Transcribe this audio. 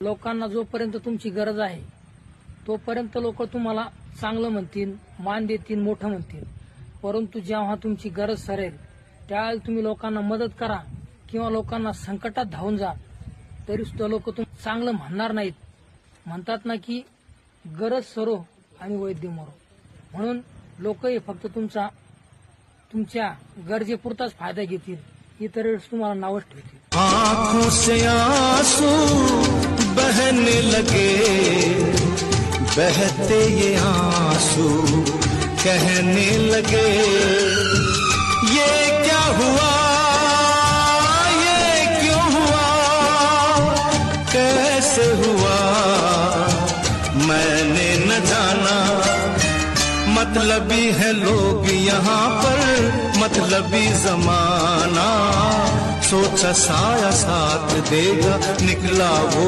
लोकांना जोपर्यंत तुमची गरज आहे तोपर्यंत लोक तुम्हाला चांगलं म्हणतील, मान देतील, मोठं म्हणतील. परंतु जेव्हा तुमची गरज सरेल त्यावेळेला तुम्ही लोकांना मदत करा किंवा लोकांना संकटात धावून जा तरी सुद्धा लोक तुम्हाला चांगलं म्हणणार नाहीत. म्हणतात ना की गरज सरो आणि वैद्य मरो. म्हणून लोक हे फक्त तुमच्या गरजेपुरताच फायदा घेतील, इतर वेळेस तुम्हाला नावच ठेवतील. आँखों से आंसू बहने लगे, बहते ये आंसू कहने लगे, ये क्या हुआ, ये क्यों हुआ, कैसे हुआ, मैंने न जाना. मतलबी है लोग यहाँ पर, मतलबी जमाना, सोचा साया साथ देगा, निकला वो